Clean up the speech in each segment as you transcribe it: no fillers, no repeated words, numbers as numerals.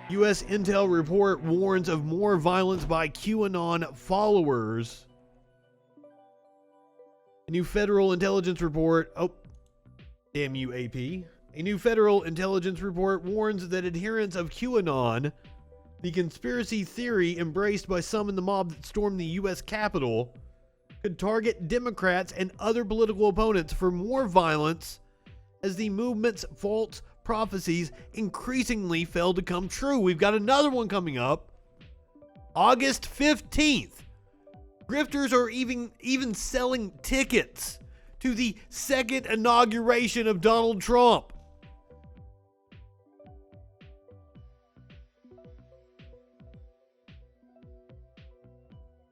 U.S. intel report warns of more violence by QAnon followers. A new federal intelligence report. Oh, damn you, AP. A new federal intelligence report warns that adherents of QAnon, the conspiracy theory embraced by some in the mob that stormed the U.S. Capitol, could target Democrats and other political opponents for more violence as the movement's false prophecies increasingly fail to come true. We've got another one coming up, August 15th. Grifters are even selling tickets to the second inauguration of Donald Trump.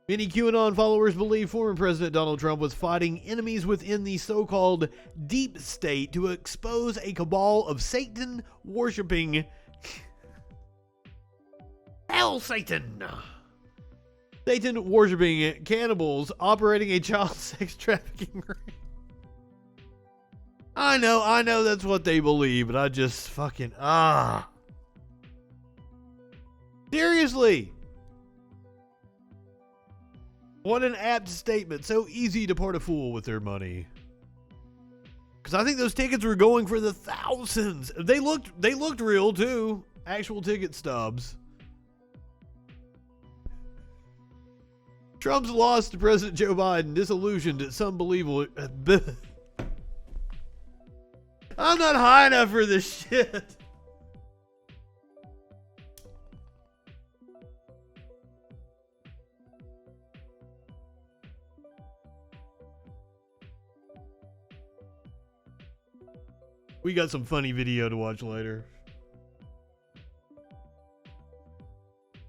Many QAnon followers believe former President Donald Trump was fighting enemies within the so-called deep state to expose a cabal of Satan-worshipping Satan-worshipping cannibals operating a child sex trafficking ring. I know that's what they believe, but I just fucking seriously. What an apt statement. So easy to part a fool with their money. Because I think those tickets were going for the thousands. They looked real too. Actual ticket stubs. Trump's loss to President Joe Biden disillusioned at some believable. I'm not high enough for this shit. We got some funny video to watch later.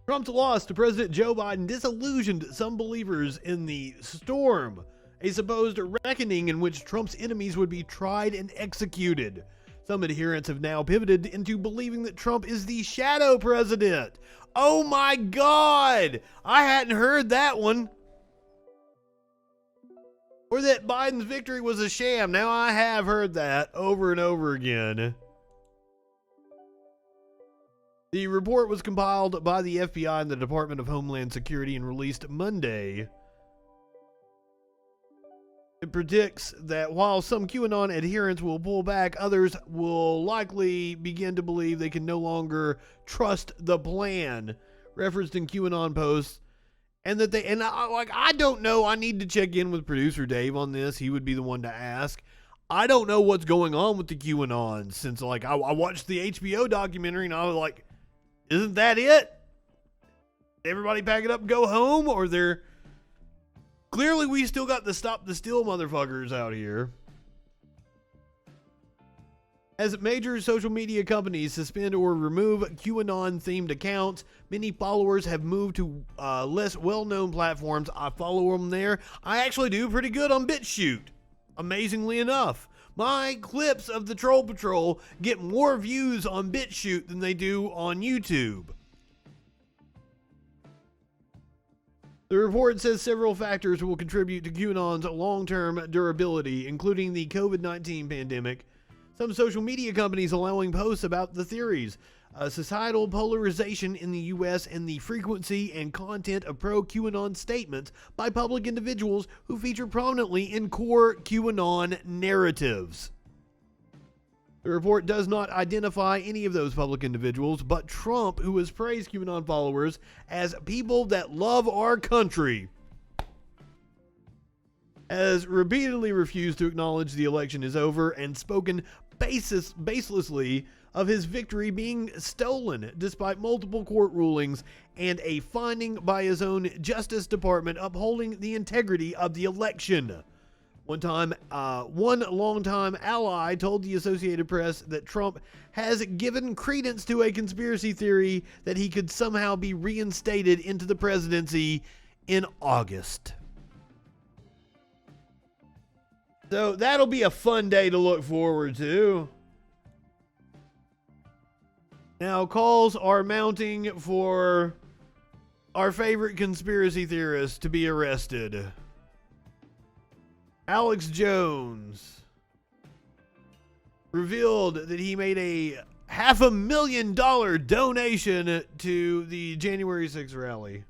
Trump's loss to President Joe Biden disillusioned some believers in the storm, a supposed reckoning in which Trump's enemies would be tried and executed. Some adherents have now pivoted into believing that Trump is the shadow president. Oh my God! I hadn't heard that one. Or that Biden's victory was a sham. Now I have heard that over and over again. The report was compiled by the FBI and the Department of Homeland Security and released Monday. It predicts that while some QAnon adherents will pull back, others will likely begin to believe they can no longer trust the plan, referenced in QAnon posts. And that I don't know. I need to check in with producer Dave on this. He would be the one to ask. I don't know what's going on with the QAnon since I watched the HBO documentary and I was like, isn't that it? Everybody pack it up and go home? Or they're clearly we still got the stop the steal motherfuckers out here. As major social media companies suspend or remove QAnon-themed accounts, many followers have moved to less well-known platforms. I follow them there. I actually do pretty good on BitChute, amazingly enough. My clips of the Troll Patrol get more views on BitChute than they do on YouTube. The report says several factors will contribute to QAnon's long-term durability, including the COVID-19 pandemic, some social media companies allowing posts about the theories, societal polarization in the U.S., and the frequency and content of pro-QAnon statements by public individuals who feature prominently in core QAnon narratives. The report does not identify any of those public individuals, but Trump, who has praised QAnon followers as people that love our country, has repeatedly refused to acknowledge the election is over and spoken baselessly of his victory being stolen, despite multiple court rulings and a finding by his own Justice Department upholding the integrity of the election. One longtime ally told the Associated Press that Trump has given credence to a conspiracy theory that he could somehow be reinstated into the presidency in August. So that'll be a fun day to look forward to. Now, calls are mounting for our favorite conspiracy theorist to be arrested. Alex Jones revealed that he made a $500,000 donation to the January 6th rally.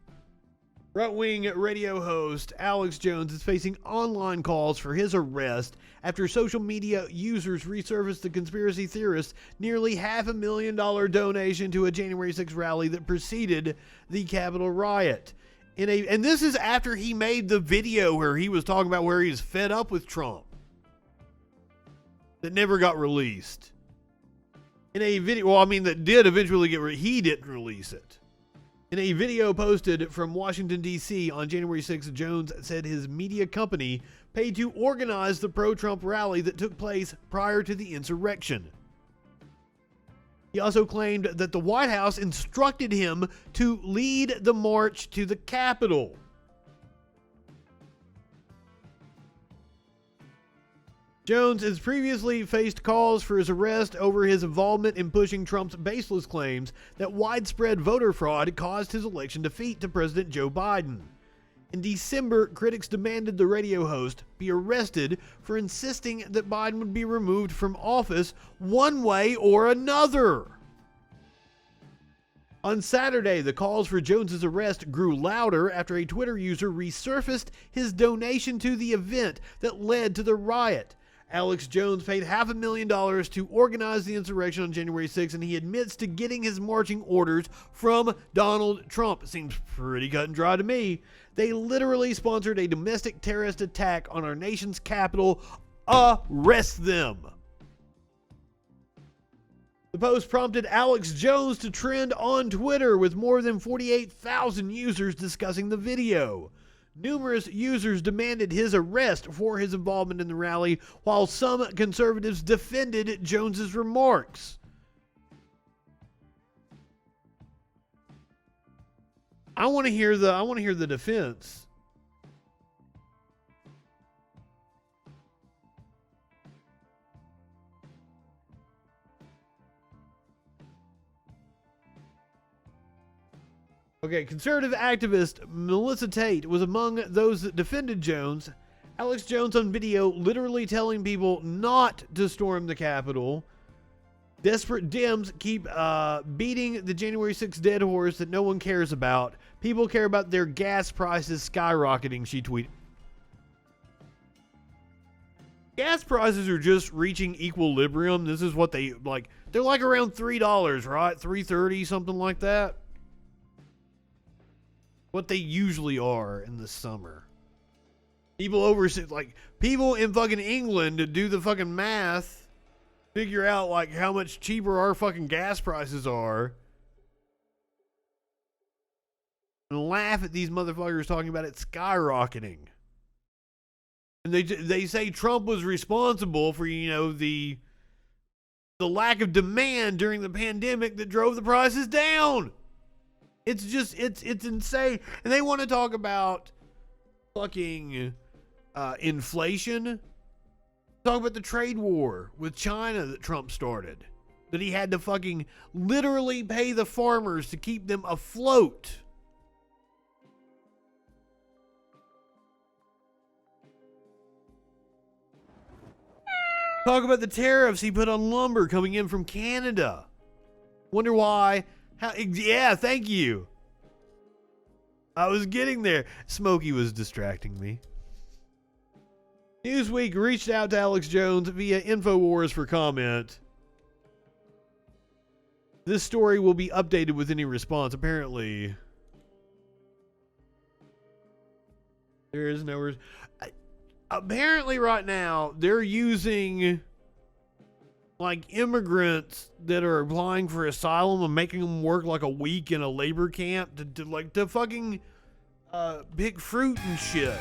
Right-wing radio host Alex Jones is facing online calls for his arrest after social media users resurfaced the conspiracy theorist's nearly $500,000 donation to a January 6th rally that preceded the Capitol riot. And this is after he made the video where he was talking about where he's fed up with Trump. That never got released. In a video, well, I mean, that did eventually he didn't release it. In a video posted from Washington, D.C. on January 6th, Jones said his media company paid to organize the pro-Trump rally that took place prior to the insurrection. He also claimed that the White House instructed him to lead the march to the Capitol. Jones has previously faced calls for his arrest over his involvement in pushing Trump's baseless claims that widespread voter fraud caused his election defeat to President Joe Biden. In December, critics demanded the radio host be arrested for insisting that Biden would be removed from office one way or another. On Saturday, the calls for Jones's arrest grew louder after a Twitter user resurfaced his donation to the event that led to the riot. Alex Jones paid $500,000 to organize the insurrection on January 6th, and he admits to getting his marching orders from Donald Trump. It seems pretty cut and dry to me. They literally sponsored a domestic terrorist attack on our nation's capital. Arrest them. The post prompted Alex Jones to trend on Twitter with more than 48,000 users discussing the video. Numerous users demanded his arrest for his involvement in the rally, while some conservatives defended Jones's remarks. I want to hear the defense. Okay, conservative activist Melissa Tate was among those that defended Jones. Alex Jones on video literally telling people not to storm the Capitol. Desperate Dems keep beating the January 6th dead horse that no one cares about. People care about their gas prices skyrocketing, she tweeted. Gas prices are just reaching equilibrium. This is what they're like around $3, right? $3.30, something like that. What they usually are in the summer. People in fucking England do the fucking math, figure out like how much cheaper our fucking gas prices are, and laugh at these motherfuckers talking about it skyrocketing. And they say Trump was responsible for, the lack of demand during the pandemic that drove the prices down. It's just, it's insane. And they want to talk about fucking inflation. Talk about the trade war with China that Trump started. That he had to fucking literally pay the farmers to keep them afloat. Talk about the tariffs he put on lumber coming in from Canada. Wonder why. Yeah, thank you. I was getting there. Smokey was distracting me. Newsweek reached out to Alex Jones via InfoWars for comment. This story will be updated with any response. Apparently, there is no. Apparently, right now they're using like immigrants that are applying for asylum and making them work like a week in a labor camp to fucking pick fruit and shit.